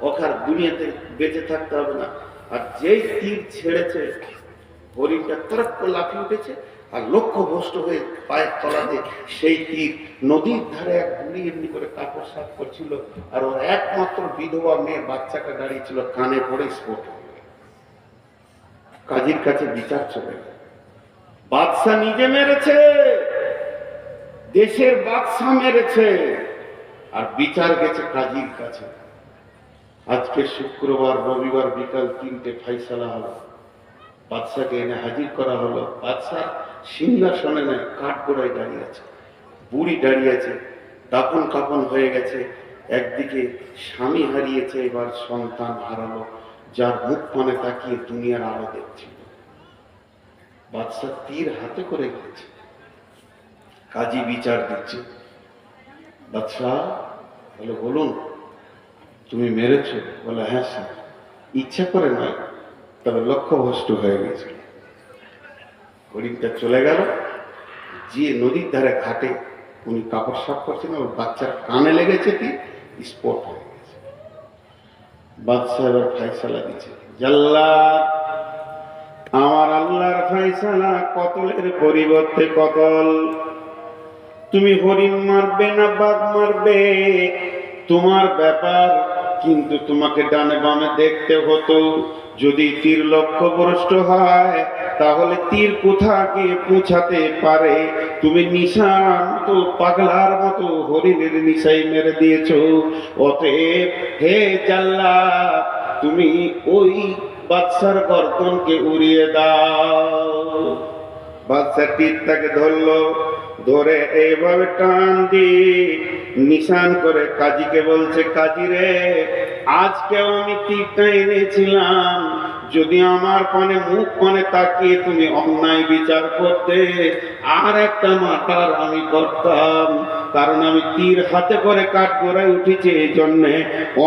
ওখার দুনিয়াতে বেঁচে থাকতে হবে না। আর যেই তীর ছেড়েছে, হরিণটা তরক করে লাফিয়ে উঠেছে, আর লক্ষ্য ভ্রষ্ট হয়ে পায়ের তলাতে সেই তীর। নদীর ধারে এক বুড়ি এমনি করে কাপড় সাফ করছিল, আর ওর একমাত্র বিধবা মেয়ে বাচ্চাটা দাঁড়িয়ে ছিল, কানে পড়ে স্পট। কাজীর কাছে বিচার চলে গেল। বাদশা নিজে মেরেছে, দেশের বাদশা মেরেছে, আর বিচার গেছে কাজীর কাছে। আজকে শুক্রবার, রবিবার বিকাল 3টে ফাইসালা হলো, বাদশাকে এনে হাজির করা হলো। বাদশার সিংহাসনে নেই, কাঠগোড়ায় দাঁড়িয়ে আছে, বুড়ি দাঁড়িয়ে আছে, দাপন কাপন হয়ে গেছে। একদিকে স্বামী হারিয়েছে, এবার সন্তান হারালো, যার মুখ পানে তাকিয়ে দুনিয়ার আলো দেখছিল। বাদশা তীর হাতে করে গেছে, কাজী বিচার দিচ্ছে। বাদশাহ বলে, বলুন, তুমি মেরেছো? বলে, হ্যাঁ স্যার, ইচ্ছা করে নয়, তবে লক্ষ্যভ্রষ্ট হয়ে গেছে। হরিণটা চলে গেল, যে নদীর ধারে ঘাটে উনি কাপড় সাফ করছেন, ওর বাচ্চার কানে লেগেছে, কি স্পট হয়ে গেছে। বাদশা এবার ফাইসালা দিচ্ছে, জাল্লাদ, আমার আল্লাহর ফাইসালা কতলের পরিবর্তে কতল। তুমি হরিণ মারবে না বাঘ মারবে তোমার ব্যাপার, কিন্তু তোমাকে ডানে বামে দেখতে হতো। যদি তীর লক্ষ্যভ্রষ্ট হয় তাহলে তীর কোথা গিয়ে পৌঁছাতে পারে। তুমি নিশান তো পাগলার মতো হরিণের নিশাই মেরে দিয়েছো। অতএব হে জাল্লাদ, তুমি ওই বাদশার গর্দনকে উড়িয়ে দাও। বাদশা তীরটাকে ধরলো, ধরে এইভাবে টান দিয়ে নিশান করে কাজীকে বলছে, কাজী রে, আজকেও আমি তীরটা এনেছিলাম, যদি আমার পানে মুখ পানে তাকিয়ে তুমি অন্যায় বিচার করতে, আর একটা মাথার আমি করতাম। কারণ আমি তীর হাতে করে কাঠগড়ায় উঠেছি, এই জন্যে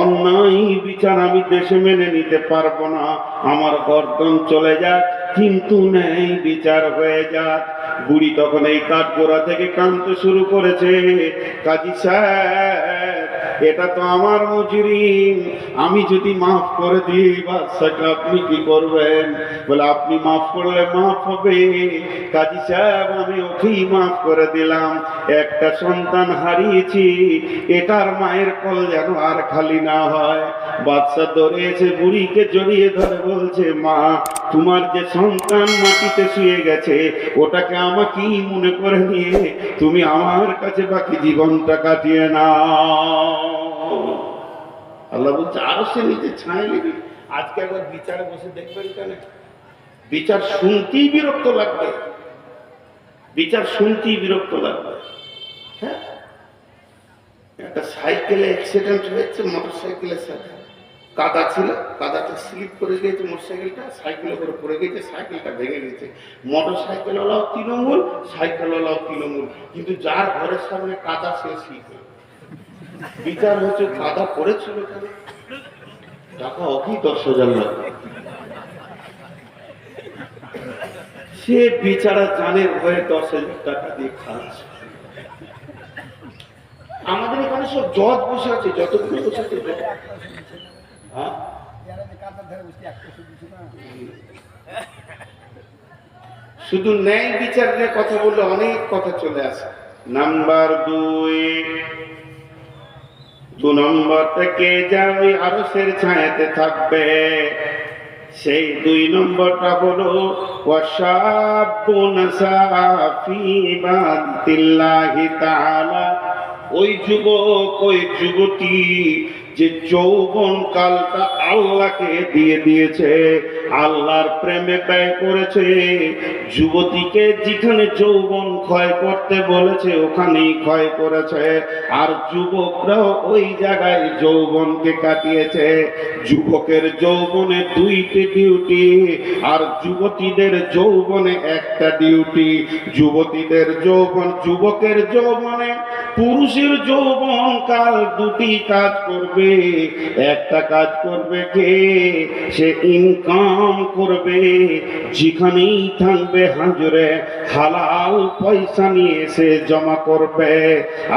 অন্যায় বিচার আমি দেশে মেনে নিতে পারবো না। আমার গর্দন চলে যাক, কিন্তু ন্যায় বিচার হয়ে যাক। বুড়ি তখন এই কাঠগোড়া থেকে কাঁদতে শুরু করেছে, কাজী সাহেব, এটা তো আমার মুজরিম, আমি যদি মাফ করে দিই বাদশাকে আপনি কি করবেন? বলে, আপনি মাফ করলে মাফ হবে। কাজী সাহেব, আমি ওকেই মাফ করে দিলাম, একটা সন্তান হারিয়েছি, এটার মায়ের কল যেন আর খালি না হয়। বাদশা ধরেছে, বুড়িকে জড়িয়ে ধরে বলছে, মা, তোমার যে সন্তান মাটিতে শুয়ে গেছে, ওটাকে আমাকেই মনে করে নিয়ে তুমি আমার কাছে বাকি জীবনটা কাটিয়ে নাও। আল্লাহ বলছে, আরো সে নিজে ছায় নেবে। আজকে একবার বিচারে বসে দেখবেন, কেন বিচার শুনতেই বিরক্ত লাগবে, বিচার শুনতেই বিরক্ত লাগবে। হ্যাঁ, একটা সাইকেলে অ্যাক্সিডেন্ট হয়েছে, মোটর সাইকেলের সাথে কাদা ছিল, কাদাতে স্লিপ করে গিয়েছে মোটরসাইকেলটা, সাইকেলের উপরে পড়ে গেছে, সাইকেলটা ভেঙে গেছে। মোটর সাইকেলওয়ালাও তৃণমূল, সাইকেলওয়ালাও তৃণমূল, কিন্তু যার ঘরের সামনে কাদা সে স্লিপ। বিচার হচ্ছে, কাদা পড়েছিল কেন, টাকা অকি 10,000 লাগবে। সে বিচারা জানের ভয়ে 10,000 টাকা দিয়ে খাচ্ছে। আমাদের এখানে সব জজ বসে আছে, যতগুলো বসে আছে, শুধু ন্যায় বিচার নিয়ে কথা বললে অনেক কথা চলে আসে। নাম্বার 2 নম্বর থেকে যা ওই আরশের ছায়াতে থাকবে, সেই 2 নম্বরটা হলো ওয়াশাবুন সাফি ইবাদাতিল্লাহি তাআলা। ওই যুবক, ওই যুবতী যে যৌবন কালটা আল্লাহকে দিয়ে দিয়েছে, আল্লাহর প্রেমে ব্যয় করেছে। যুবতীকে যেখানে যৌবন ক্ষয় করতে বলেছে ওখানেই ক্ষয় করেছে, আর যুবকরাও ওই জায়গায় যৌবনকে কাটিয়েছে। যুবকের যৌবনে 2টি ডিউটি, আর যুবতীদের যৌবনে একটা ডিউটি। যুবতীদের যৌবন, যুবকের যৌবনে পুরুষের যৌবন কাল 2টি কাজ করবে। একটা কাজ করবে কে? সে ইনকাম করবে, যেখানেই থাকবে হাজরে হালাল পয়সা নিয়ে সে জমা করবে।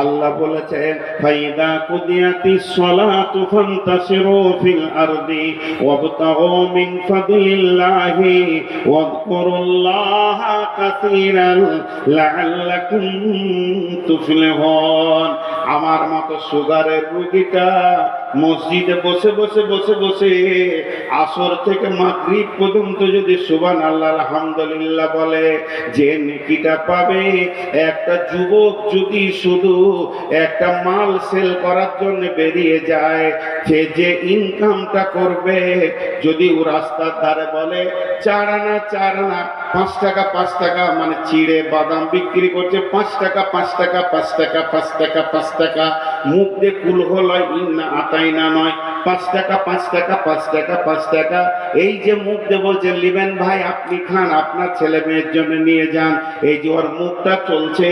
আল্লাহ বলেছেন, ফাইদা কুদিয়াতিস সালাতু ফান্তাশিরু ফিল আরদি ওয়াবতাগু মিন ফাদলিল্লাহি ওয়াযকুরুল্লাহা কাসীরান লাআল্লাকুম তুফলিহুন। আমার মতো সুগারের রোগীটা মসজিদে বসে বসে বসে বসে আসর থেকে মাগরিব পর্যন্ত যদি সুবহানাল্লাহ আলহামদুলিল্লাহ বলে, যে নেকিটা পাবে, একটা যুবক যদি শুধু একটা মাল সেল করার জন্য বেরিয়ে যায়, সে যে ইনকামটা করবে, যদি ও রাস্তার ধারে বলে 4 আনা 4 আনা 5 টাকা 5 টাকা, মানে চিড়ে বাদাম বিক্রি করছে 5 টাকা 5 টাকা 5 টাকা 5 টাকা 5 টাকা, মুখ দিয়ে কুল হল ইন্না আতাই না নয়, 5 টাকা 5 টাকা 5 টাকা 5 টাকা, এই যে মুখ দিয়ে বলছে লিবেন ভাই আপনি খান, আপনার ছেলে মেয়ের জন্য নিয়ে যান, এই যে ওর মুখটা চলছে,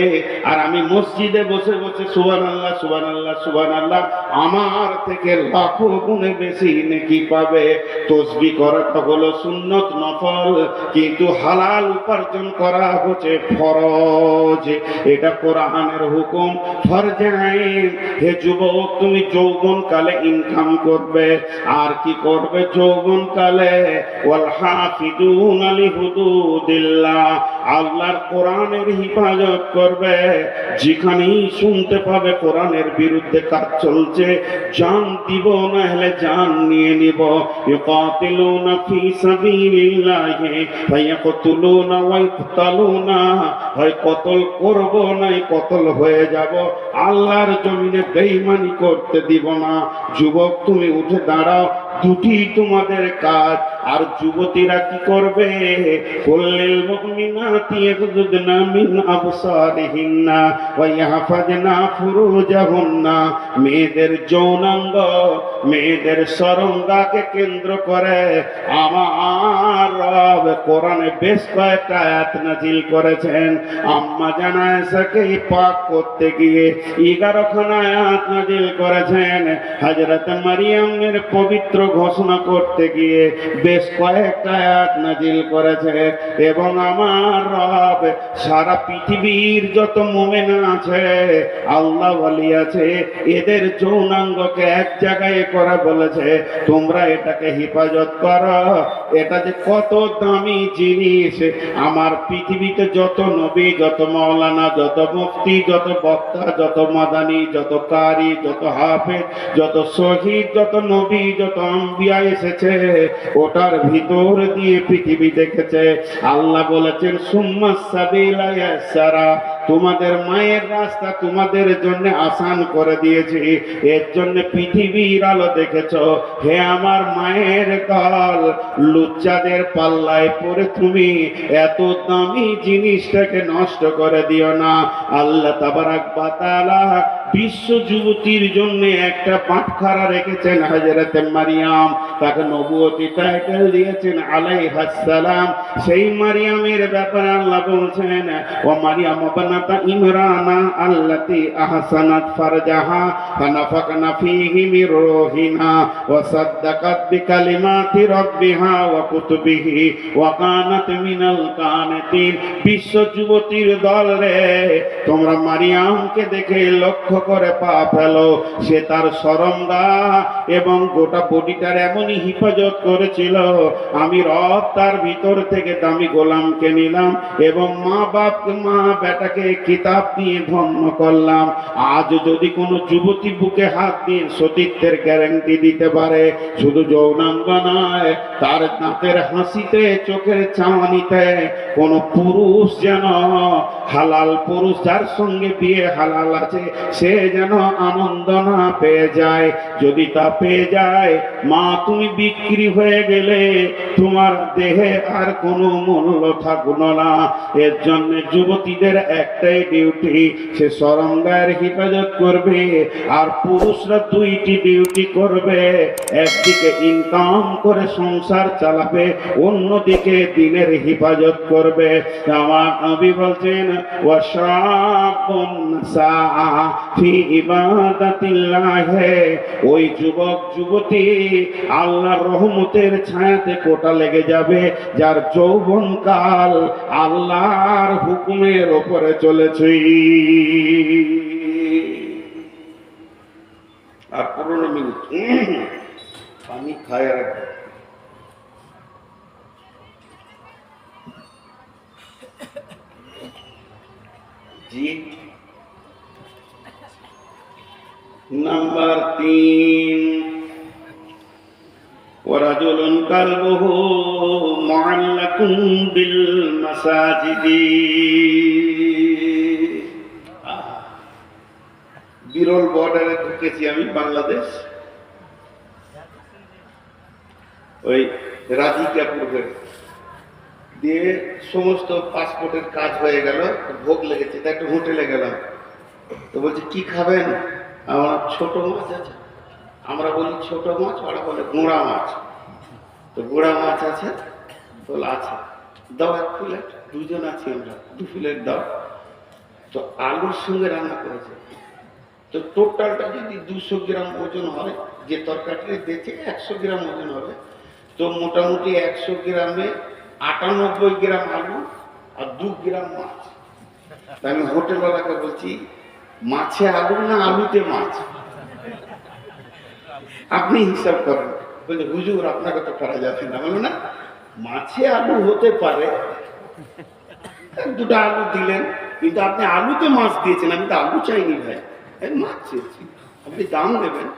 আর আমি মসজিদে বসে বসে সুবহানাল্লাহ সুবহানাল্লাহ সুবহানাল্লাহ, আমার থেকে লাখো গুণে বেশি নেকি পাবে। তসবিহ করাটা হলো সুন্নত নফল, কিন্তু হালাল উপার্জন করা হচ্ছে ফরজ, এটা কোরআনের হুকুম, ফরজে আইন। হে যুবক, তুমি যৌবন কালে ইনকাম করবে, আর কি করবে যৌবন কালে? ওয়াল হাফিজুনা লিহুদুদিল্লাহ, আল্লাহর কোরআনের হিফাজত করবে। যেখানেই শুনতে পাবে কোরআনের বিরুদ্ধে কাজ চলছে, জান দিব না হলে জান নিয়ে নিব। ইউকাতিলুনা ফি সাবিলিল্লাহি ফায়াকতুলুনা ওয়া ইকতালুনা, হয় কতল করব নাই কতল হয়ে যাব, আল্লাহর জমিনে বেঈমানি করতে দিব না। যুবক তুমি উঠে দাঁড়াও, দুটি তোমাদের কাজ। আর যুবতীরা কি করবে? কুল্লিল মুমিনাতি ইয়াগুদুনা মিন আবসারিহিন্না ওয়া ইয়াহফাজনা ফুরুজাহুন্না, মেয়েদের যৌনাঙ্গ, মেয়েদের সরঙ্গাকে কেন্দ্র করে আমার রব কোরআনে বেশ কয়েকটা আয়াত নাযিল করেছেন। আম্মা জানা আয়েশাকে পাক করতে গিয়ে 11 খানা আয়াত নাযিল করেছেন। হযরত মারিয়ামের পবিত্র ঘোষণা করতে গিয়ে বেশ কয়েকটা আয়াত নাযিল করেছেন। এবং আমার রব সারা পৃথিবীর যত মুমিন আছে, আল্লাহ ওয়ালি আছে, এদের যৌনাঙ্গকে এক জায়গায় করে বলেছে তোমরা এটাকে হেফাজত করো। এটা যে কত দামি জিনিস, আমার পৃথিবীতে যত নবী, যত মাওলানা, যত মুফতি, যত বক্তা, যত মাদানী, যত কারি, যত হাফেজ, যত শহীদ, যত নবী, যত আম্বিয়া এসেছে, ওটার ভিতর দিয়ে পৃথিবী দেখেছে। আল্লাহ বলেছেন সুম্মাস সাবিলা ইয়াসসারা, তোমাদের মায়ের রাস্তা তোমাদের জন্য আসান করে দিয়েছি, এর জন্য পৃথিবীর আলো দেখেছ। হে আমার মায়ের দল, লুচ্চাদের পাল্লায় পড়ে তুমি এত দামি জিনিসটাকে নষ্ট করে দিও না। আল্লাহ তাবারাক ওয়া তাআলা বিশ্ব যুবতীর জন্য একটা পাঠখানা রেখেছেন, হযরতে মারিয়াম, তাকে নবুয়তি টাইটেল দিয়েছেন আলাইহাস সালাম। সেই মারিয়ামের ব্যাপারে আল্লাহ বলছেন ও মারিয়াম বানাতা ইমরানা আল্লাতী আহসানাত ফারজাহা ফানাফাকনা ফীহি মির রূহিনা ওয়া সাদ্দাকাত বিকালিমাতি রাব্বিহা ওয়া কুতুবিহি ওয়া কানাত মিনাল কানিতিন। বিশ্ব যুবতীর দল রে, তোমরা মারিয়ামকে দেখে লক্ষ্য করে পা ফেলো, সে তার সরঙ্গা এবং গোটা বডিটার এমনই হিফাজত করেছিল। আমি রব তার ভিতর থেকে দামি গোলামকে নিলাম এবং মা বাপকে, মা বেটাকে কিতাব দিয়ে ধন্য করলাম। আজ যদি কোনো যুবতী বুকে হাত দিয়ে সতীত্বের গ্যারান্টি দিতে পারে, শুধু যৌনাঙ্গ নয়, তার দাঁতের হাসিতে, চোখের চাওয়ানিতে কোনো পুরুষ যেন, হালাল পুরুষ যার সঙ্গে বিয়ে হালাল আছে, সে যেন আনন্দ না পেয়ে যায়। যদি তা পেয়ে যায়, মা তুমি বিক্রি হয়ে গেলে তোমার দেহে আর কোনো মূল্য থাকলো না। এর জন্য যুবতীদের একটাই ডিউটি, সে সরঙ্গার হেফাজত করবে, আর পুরুষরা দুইটি ডিউটি করবে, একদিকে ইনকাম করে সংসার চালাবে, অন্যদিকে দিনের হেফাজত করবে। আমার নবী বলছেন ওয়াশাবুন সাআ ফি ইবাদাতিল্লাহ, ওই যুবক যুবতী আল্লাহর রহমতের ছায়াতে কোটা লেগে যাবে, যার যৌবনকাল আল্লাহর হুকুমের উপরে চলেছে। আর 15 মিনিট পানি খায় রাখবে। জি, নাম্বার 3, ওয়ারাজুলুন কালবুহু মুআল্লাকুম বিল মাসাজিদি। বিরল বর্ডারে ঢুকেছি আমি বাংলাদেশ, ওই রাধিকাপুর হয়ে দিয়ে সমস্ত পাসপোর্টের কাজ হয়ে গেল, ভোগ লেগেছে, তাই একটু হোটেলে গেলাম। তো বলছে কি খাবেন? আমার ছোট মাছ আছে। আমরা বলি ছোট মাছ, ওরা বলে গুঁড়া মাছ। তো গুঁড়া মাছ আছে, বলে আছে, দাও 1 প্লেট। দুজন আছি আমরা, 2 প্লেট দাও। তো আলুর সঙ্গে রান্না করেছে। তো টোটালটা যদি 200 গ্রাম ওজন হয়, যে তরকারিটা দিয়েছে 100 গ্রাম ওজন হবে, তো মোটামুটি 100 গ্রামে 98 গ্রাম আলু আর 2 গ্রাম মাছ। তাই আমি হোটেলওয়ালাকে বলছি, মাছে আলু না আলুতে মাছ? আপনি হিসাব করেন। বলছে হুজুর আপনাকে তো করা যাবে না। বলবো না, মাছে আলু হতে পারে, 2টা আলু দিলেন, কিন্তু আপনি আলুতে মাছ দিয়েছেন। আমি তো আলু চাইনি ভাই, মাছ চেয়েছি, আপনি দাম দেবেন।